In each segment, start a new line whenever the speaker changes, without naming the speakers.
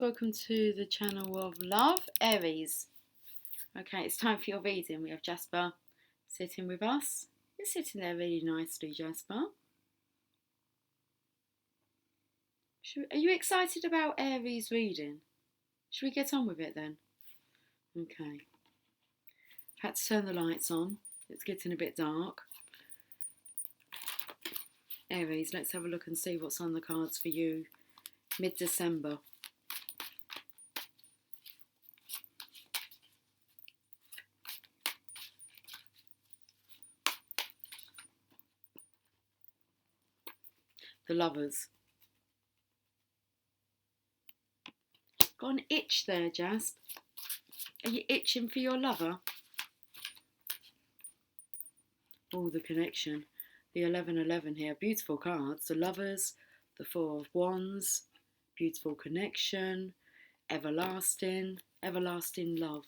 Welcome to the channel of love, Aries. Okay, it's time for your reading. We have Jasper sitting with us. You're sitting there really nicely, Jasper. Are you excited about Aries reading? Should we get on with it then? Okay. Had to turn the lights on. It's getting a bit dark. Aries, let's have a look and see what's on the cards for you mid-December. The Lovers. Got an itch there, Jasp. Are you itching for your lover? Oh, the Connection. The 1111 here. Beautiful cards. The Lovers, the Four of Wands, beautiful connection, everlasting love.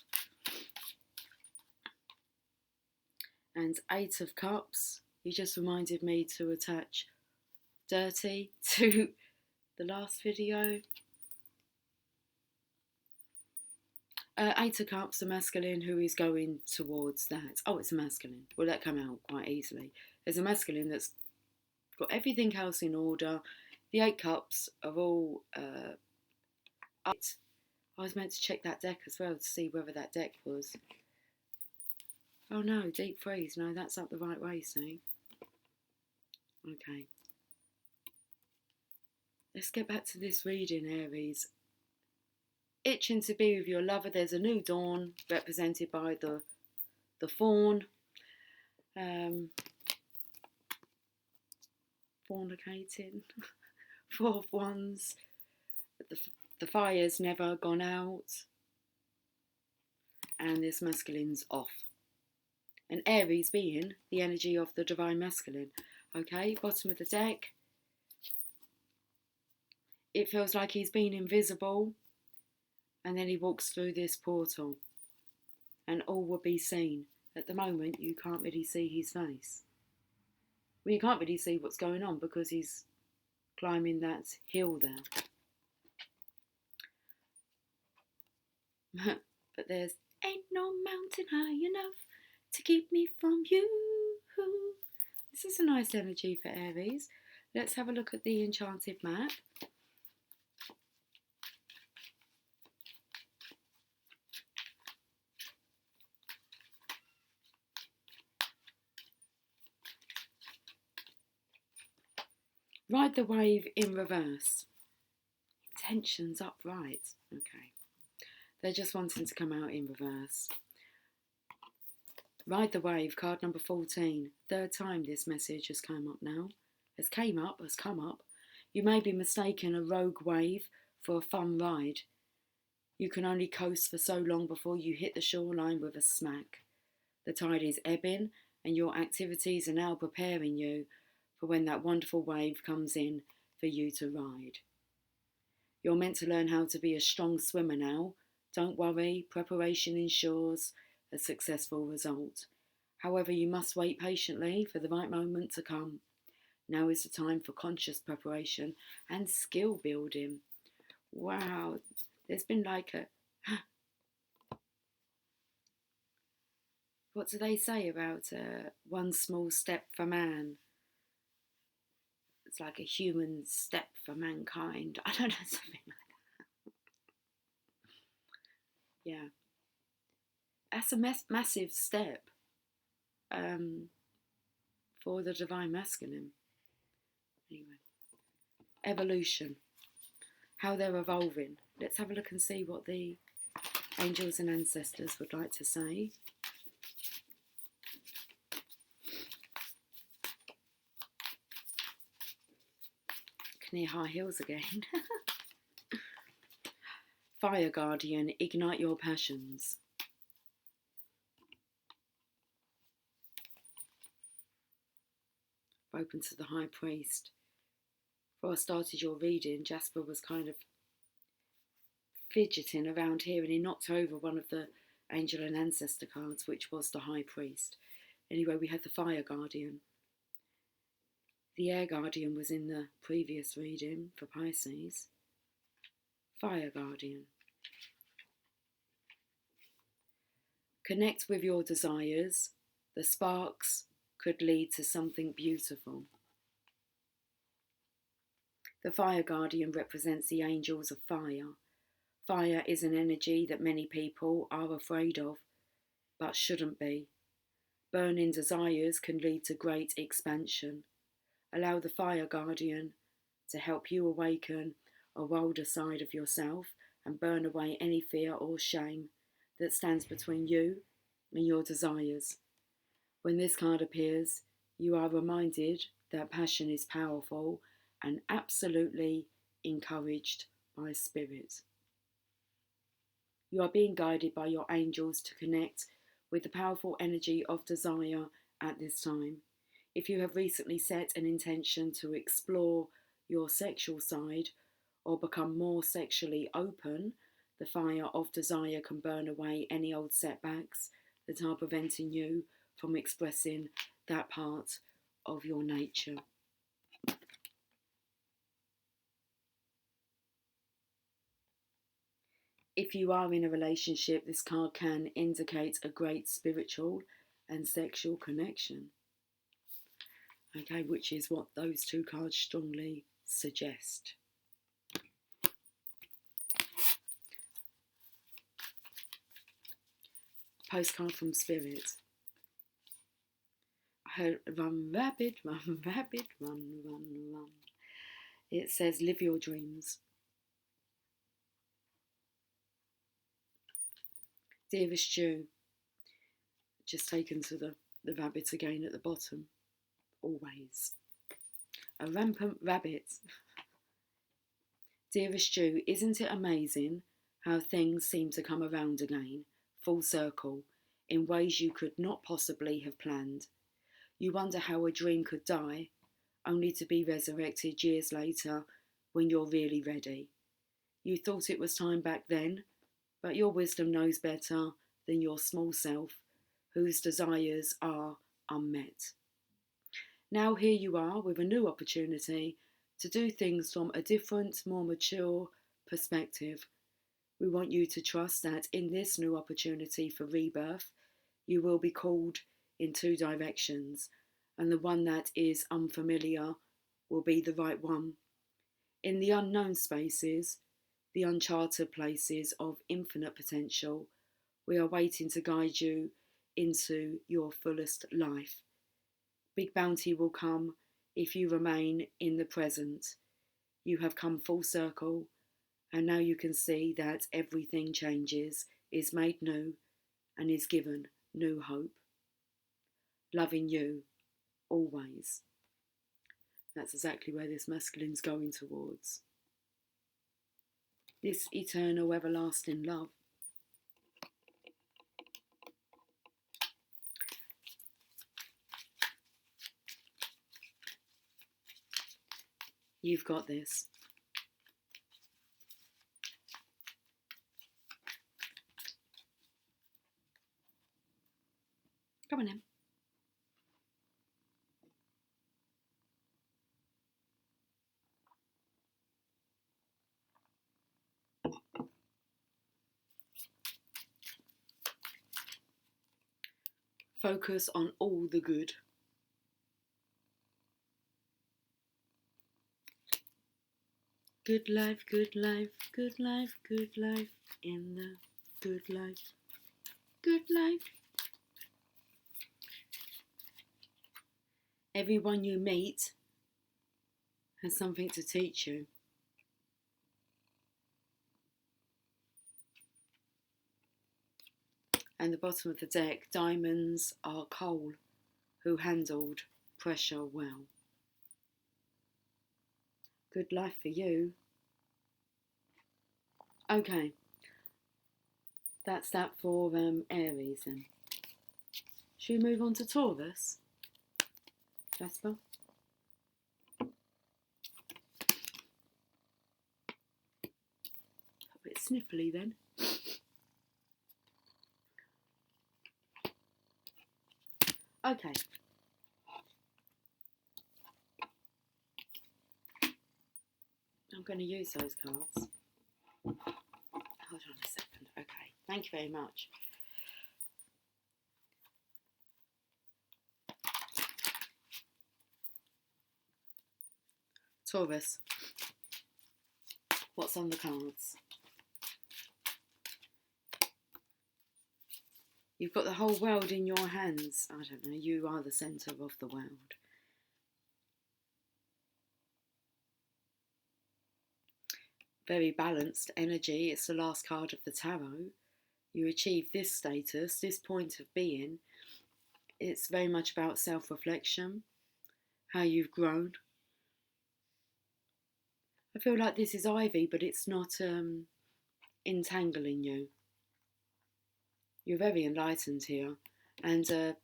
And Eight of Cups. You just reminded me to attach Dirty to the last video. Eight of Cups, the masculine who is going towards that. Oh, it's a masculine. Well, that come out quite easily. There's a masculine that's got everything else in order. The Eight Cups are all... I was meant to check that deck as well to see whether that deck was... Oh no, Deep Freeze. No, that's up the right way, see? Okay. Let's get back to this reading, Aries. Itching to be with your lover. There's a new dawn represented by the fawn. Fornicating. Four of Wands. The fire's never gone out. And this masculine's off. And Aries being the energy of the divine masculine. Okay, bottom of the deck. It feels like he's been invisible. And then he walks through this portal. And all will be seen. At the moment, you can't really see his face. Well, you can't really see what's going on because he's climbing that hill there. But there's ain't no mountain high enough to keep me from you. This is a nice energy for Aries. Let's have a look at the enchanted map. Ride the wave in reverse. Intentions upright. Okay. They're just wanting to come out in reverse. Ride the wave, card number 14. Third time this message has come up now. Has come up. You may be mistaken a rogue wave for a fun ride. You can only coast for so long before you hit the shoreline with a smack. The tide is ebbing and your activities are now preparing you for when that wonderful wave comes in for you to ride. You're meant to learn how to be a strong swimmer now. Don't worry, preparation ensures a successful result. However, you must wait patiently for the right moment to come. Now is the time for conscious preparation and skill building. Wow, there's been like a... What do they say about one small step for man? It's like a human step for mankind. I don't know, something like that. Yeah. That's a massive step for the divine masculine. Anyway. Evolution. How they're evolving. Let's have a look and see what the angels and ancestors would like to say. Can hear high heels again. Fire Guardian, ignite your passions. Open to the High Priest. Before I started your reading, Jasper was kind of fidgeting around here and he knocked over one of the angel and ancestor cards, which was the High Priest. Anyway, we had the Fire Guardian. The Air Guardian was in the previous reading for Pisces. Fire Guardian. Connect with your desires. The sparks could lead to something beautiful. The Fire Guardian represents the angels of fire. Fire is an energy that many people are afraid of, but shouldn't be. Burning desires can lead to great expansion. Allow the Fire Guardian to help you awaken a wilder side of yourself and burn away any fear or shame that stands between you and your desires. When this card appears, you are reminded that passion is powerful and absolutely encouraged by spirit. You are being guided by your angels to connect with the powerful energy of desire at this time. If you have recently set an intention to explore your sexual side or become more sexually open, the fire of desire can burn away any old setbacks that are preventing you from expressing that part of your nature. If you are in a relationship, this card can indicate a great spiritual and sexual connection. Okay, which is what those two cards strongly suggest. Postcard from Spirit. I heard run rabbit, run rabbit, run, run, run. It says live your dreams. Dearest Jew, just taken to the rabbit again at the bottom. Always. A rampant rabbit. Dearest Jew, isn't it amazing how things seem to come around again, full circle, in ways you could not possibly have planned? You wonder how a dream could die, only to be resurrected years later when you're really ready. You thought it was time back then, but your wisdom knows better than your small self, whose desires are unmet. Now here you are with a new opportunity to do things from a different, more mature perspective. We want you to trust that in this new opportunity for rebirth, you will be called in two directions, and the one that is unfamiliar will be the right one. In the unknown spaces, the uncharted places of infinite potential, we are waiting to guide you into your fullest life. Big bounty will come if you remain in the present. You have come full circle, and now you can see that everything changes, is made new, and is given new hope. Loving you, always. That's exactly where this masculine's going towards. This eternal, everlasting love. You've got this. Come on in. Focus on all the good. Good life, good life, good life, good life, in the good life, good life. Everyone you meet has something to teach you. And the bottom of the deck, diamonds are coal who handled pressure well. Good life for you. Okay, that's that for Aries then. Should we move on to Taurus? Jasper? A bit sniffly then. Okay. I'm going to use those cards. Hold on a second. Okay, thank you very much. Taurus, what's on the cards? You've got the whole world in your hands. I don't know, you are the centre of the world. Very balanced energy. It's the last card of the tarot. You achieve this status, this point of being. It's very much about self-reflection, how you've grown. I feel like this is ivy, but it's not entangling you. You're very enlightened here, and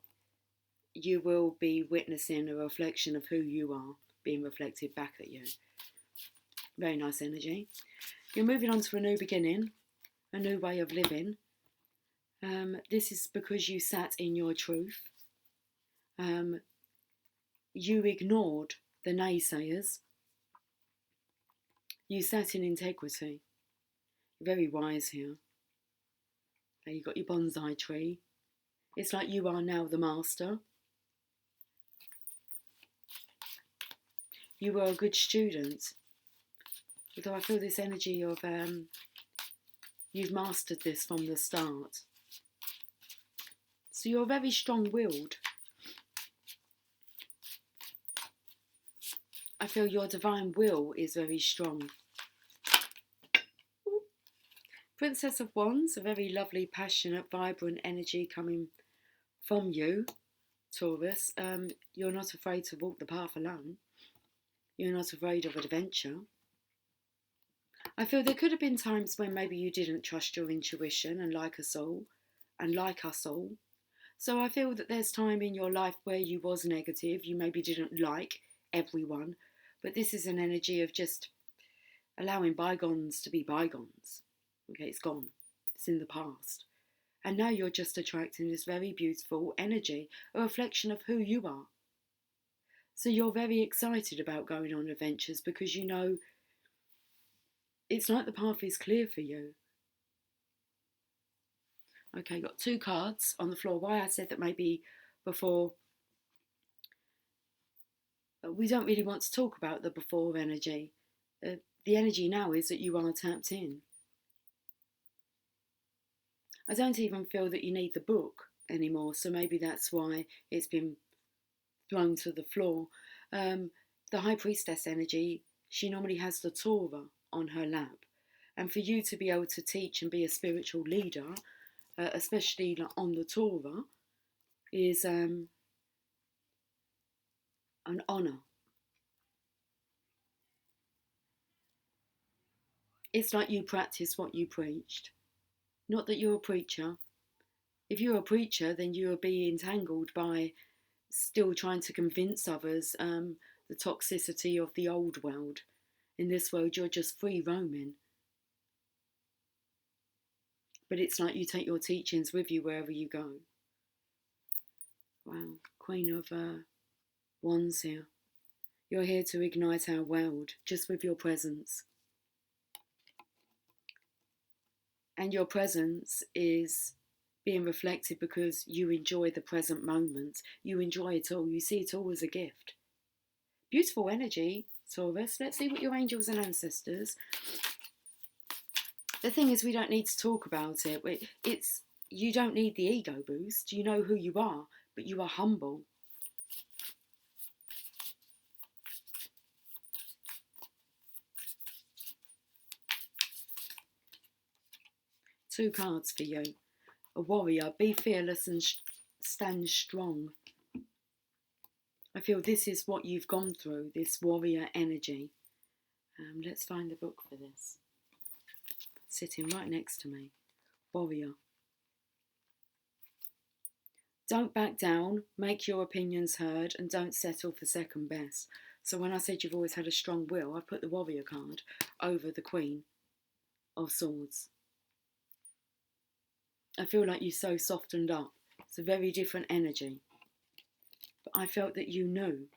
you will be witnessing a reflection of who you are being reflected back at you. Very nice energy. You're moving on to a new beginning, a new way of living. This is because you sat in your truth. You ignored the naysayers. You sat in integrity. You're very wise here. You've got your bonsai tree. It's like you are now the master. You were a good student. Although I feel this energy of you've mastered this from the start. So you're very strong-willed. I feel your divine will is very strong. Princess of Wands, a very lovely, passionate, vibrant energy coming from you, Taurus. You're not afraid to walk the path alone. You're not afraid of adventure. I feel there could have been times when maybe you didn't trust your intuition and like us all. So I feel that there's time in your life where you was negative, you maybe didn't like everyone, but this is an energy of just allowing bygones to be bygones. Okay, it's gone. It's in the past. And now you're just attracting this very beautiful energy, a reflection of who you are. So you're very excited about going on adventures because you know it's like the path is clear for you. Okay, got 2 cards on the floor. Why I said that maybe before, we don't really want to talk about the before energy. The energy now is that you are tapped in. I don't even feel that you need the book anymore, so maybe that's why it's been thrown to the floor. The High Priestess energy, she normally has the Torah on her lap. And for you to be able to teach and be a spiritual leader, especially on the Torah, is an honour. It's like you practice what you preached. Not that you're a preacher. If you're a preacher, then you will be entangled by still trying to convince others the toxicity of the old world. In this world, you're just free roaming. But it's like you take your teachings with you wherever you go. Wow, Queen of Wands here. You're here to ignite our world just with your presence. And your presence is being reflected because you enjoy the present moment. You enjoy it all. You see it all as a gift. Beautiful energy, Taurus. Let's see what your angels and ancestors. The thing is, we don't need to talk about it. You don't need the ego boost. You know who you are, but you are humble. Two cards for you. A warrior. Be fearless and stand strong. I feel this is what you've gone through, this warrior energy. Let's find the book for this. Sitting right next to me. Warrior. Don't back down, make your opinions heard, and don't settle for second best. So when I said you've always had a strong will, I put the warrior card over the Queen of Swords. I feel like you so softened up. It's a very different energy. But I felt that you knew.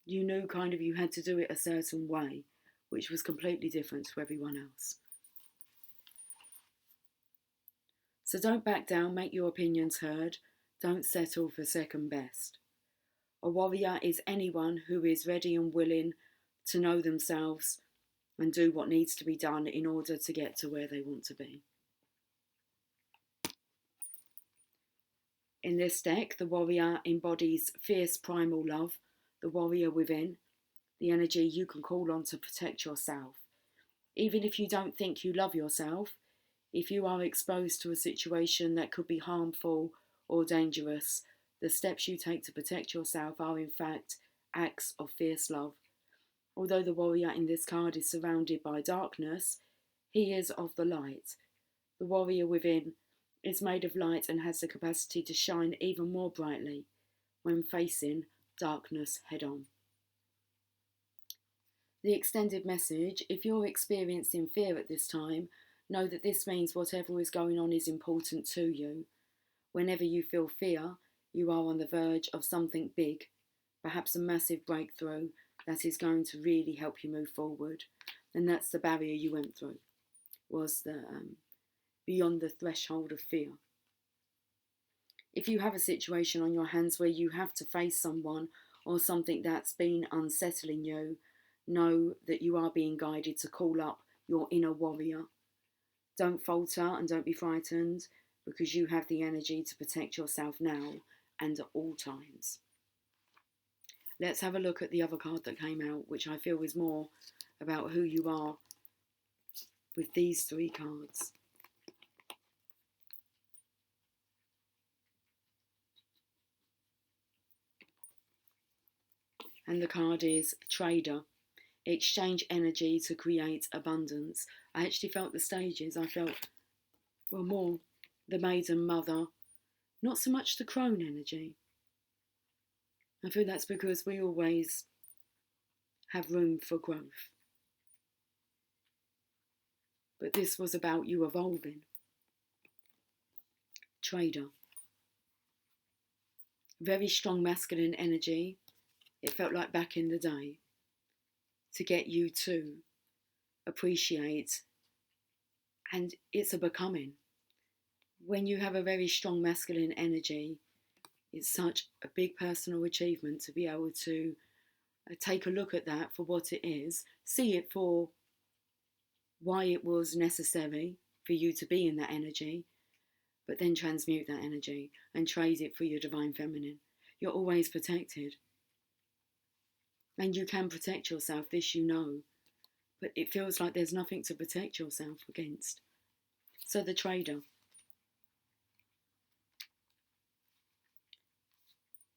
You knew kind of you had to do it a certain way, which was completely different to everyone else. So don't back down, make your opinions heard, don't settle for second best. A warrior is anyone who is ready and willing to know themselves and do what needs to be done in order to get to where they want to be. In this deck, the warrior embodies fierce primal love, the warrior within, the energy you can call on to protect yourself. Even if you don't think you love yourself, if you are exposed to a situation that could be harmful or dangerous, the steps you take to protect yourself are in fact acts of fierce love. Although the warrior in this card is surrounded by darkness, he is of the light. The warrior within is made of light and has the capacity to shine even more brightly when facing darkness head on. The extended message: if you're experiencing fear at this time, know that this means whatever is going on is important to you. Whenever you feel fear, you are on the verge of something big, perhaps a massive breakthrough that is going to really help you move forward. And that's the barrier you went through, was the beyond the threshold of fear. If you have a situation on your hands where you have to face someone or something that's been unsettling you, know that you are being guided to call up your inner warrior. Don't falter and don't be frightened, because you have the energy to protect yourself now and at all times. Let's have a look at the other card that came out, which I feel is more about who you are with these three cards. And the card is Trader. Exchange energy to create abundance. I actually felt the stages. I felt, well, more the maiden mother, not so much the crone energy. I feel that's because we always have room for growth. But this was about you evolving. Trader. Very strong masculine energy. It felt like back in the day, to get you to appreciate, and it's a becoming. When you have a very strong masculine energy, it's such a big personal achievement to be able to take a look at that for what it is, see it for why it was necessary for you to be in that energy, but then transmute that energy and trade it for your divine feminine. You're always protected. And you can protect yourself, this you know, but it feels like there's nothing to protect yourself against. So the Trader.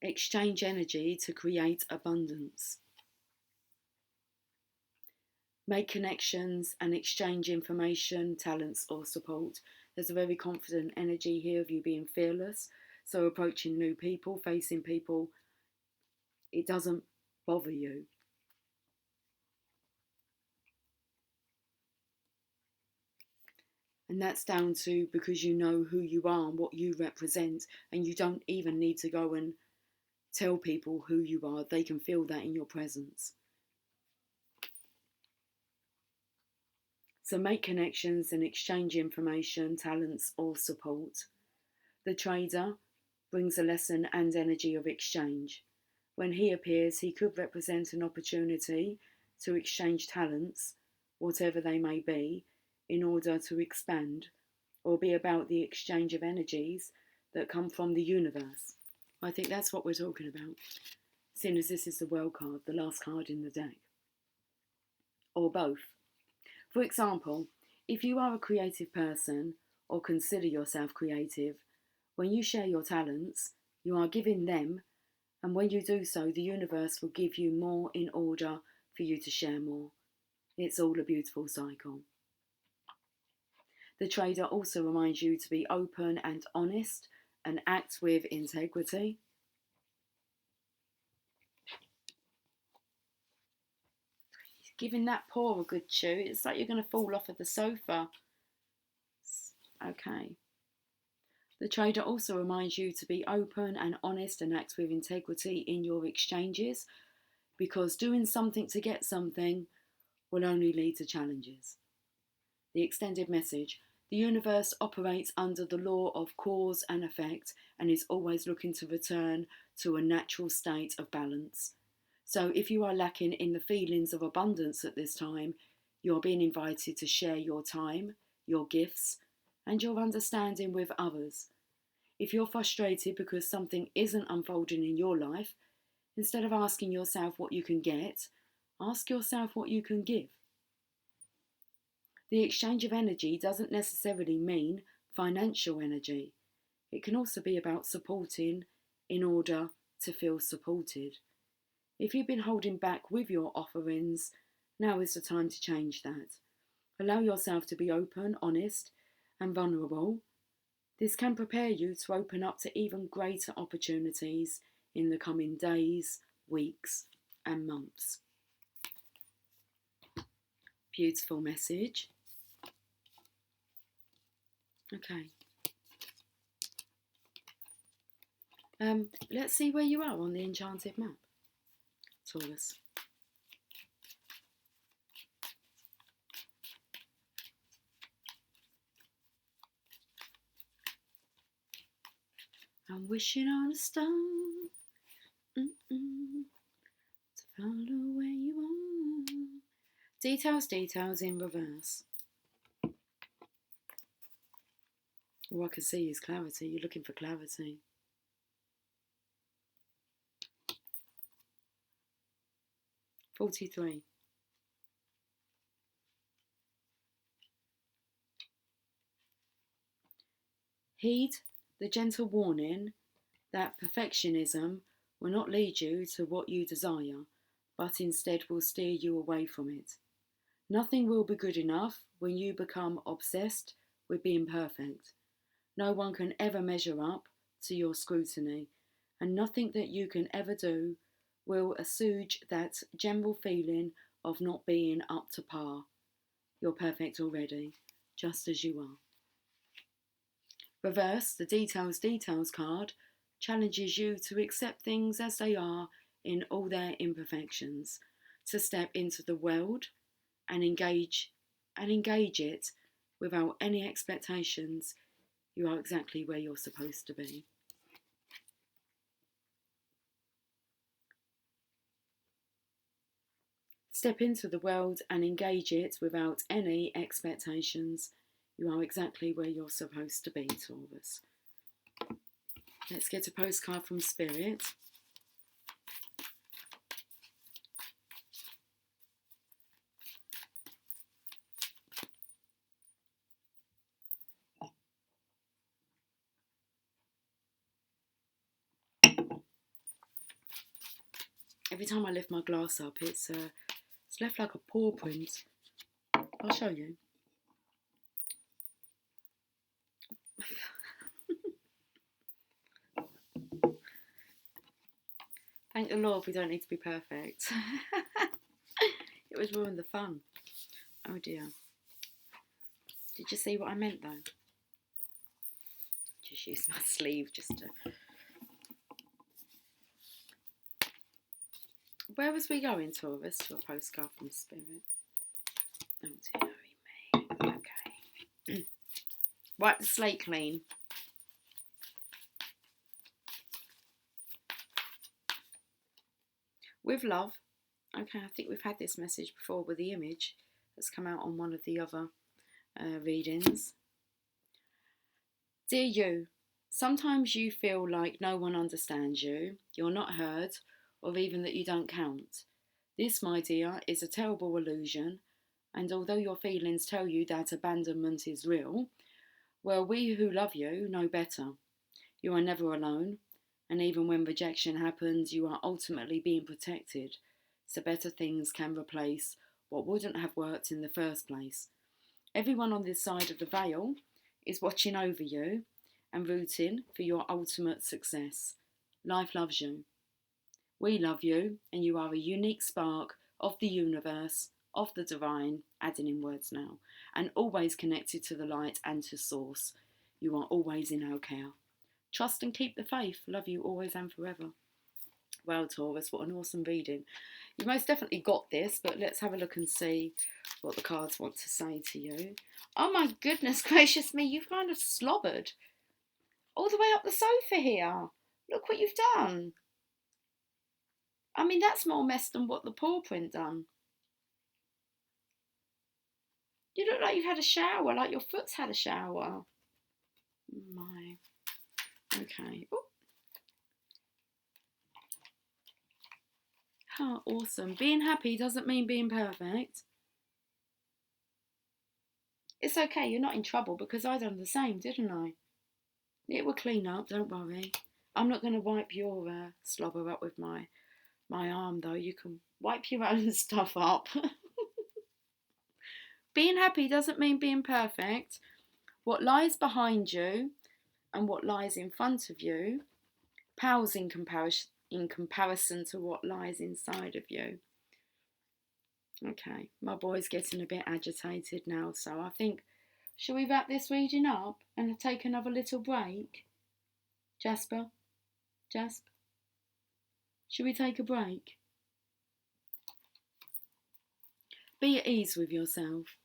Exchange energy to create abundance. Make connections and exchange information, talents or support. There's a very confident energy here of you being fearless. So approaching new people, facing people, it doesn't bother you. And that's down to because you know who you are and what you represent, and you don't even need to go and tell people who you are. They can feel that in your presence. So make connections and exchange information, talents or support. The Trader brings a lesson and energy of exchange. When he appears, he could represent an opportunity to exchange talents, whatever they may be, in order to expand, or be about the exchange of energies that come from the universe. I think that's what we're talking about, seeing as this is the World card, the last card in the deck. Or both. For example, if you are a creative person or consider yourself creative, when you share your talents, you are giving them, and when you do so, the universe will give you more in order for you to share more. It's all a beautiful cycle. The Trader also reminds you to be open and honest and act with integrity. Giving that paw a good chew. It's like you're going to fall off of the sofa. Okay. The Trader also reminds you to be open and honest and act with integrity in your exchanges, because doing something to get something will only lead to challenges. The extended message: The universe operates under the law of cause and effect and is always looking to return to a natural state of balance. So if you are lacking in the feelings of abundance at this time, you're being invited to share your time, your gifts, and your understanding with others. If you're frustrated because something isn't unfolding in your life, instead of asking yourself what you can get, ask yourself what you can give. The exchange of energy doesn't necessarily mean financial energy. It can also be about supporting in order to feel supported. If you've been holding back with your offerings, now is the time to change that. Allow yourself to be open, honest, and vulnerable. This can prepare you to open up to even greater opportunities in the coming days, weeks, and months. Beautiful message. Okay. Let's see where you are on the enchanted map, Taurus. I'm wishing on a star to follow where you are. Details, details in reverse. All I can see is clarity. You're looking for clarity. $43. Heed the gentle warning that perfectionism will not lead you to what you desire, but instead will steer you away from it. Nothing will be good enough when you become obsessed with being perfect. No one can ever measure up to your scrutiny, and nothing that you can ever do will assuage that general feeling of not being up to par. You're perfect already, just as you are. Reverse, the details, details card challenges you to accept things as they are in all their imperfections, to step into the world and engage it without any expectations. You are exactly where you're supposed to be. Step into the world and engage it without any expectations. You are exactly where you're supposed to be, Taurus. Let's get a postcard from Spirit. Every time I lift my glass up, it's left like a paw print. I'll show you. Thank the Lord we don't need to be perfect. It was ruined the fun. Oh dear. Did you see what I meant though? Just use my sleeve just to... Where was we going, Taurus? To a postcard from Spirit. Oh dear me. Okay. Wipe the slate clean. With love. Okay, I think we've had this message before with the image that's come out on one of the other readings. Dear you, sometimes you feel like no one understands you, you're not heard, or even that you don't count. This, my dear, is a terrible illusion, and although your feelings tell you that abandonment is real, well, we who love you know better. You are never alone, and even when rejection happens, you are ultimately being protected, so better things can replace what wouldn't have worked in the first place. Everyone on this side of the veil is watching over you and rooting for your ultimate success. Life loves you. We love you, and you are a unique spark of the universe, of the divine, adding in words now, and always connected to the light and to source. You are always in our care. Trust and keep the faith. Love you always and forever. Wow, Taurus, what an awesome reading. You most definitely got this, but let's have a look and see what the cards want to say to you. Oh my goodness gracious me, you've kind of slobbered all the way up the sofa here. Look what you've done. I mean, that's more mess than what the paw print done. You look like you've had a shower, like your foot's had a shower. My. Okay. Ooh. Oh, awesome. Being happy doesn't mean being perfect. It's okay, you're not in trouble because I done the same, didn't I? It will clean up, don't worry. I'm not going to wipe your slobber up with my arm, though. You can wipe your own stuff up. Being happy doesn't mean being perfect. What lies behind you and what lies in front of you pales in comparison to what lies inside of you. Okay, my boy's getting a bit agitated now, so I think, shall we wrap this reading up and take another little break? Jasper? Jasper? Should we take a break? Be at ease with yourself.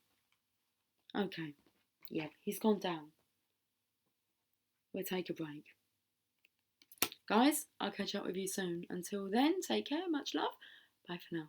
Okay, yeah, he's gone down. We'll take a break. Guys, I'll catch up with you soon. Until then, take care, much love. Bye for now.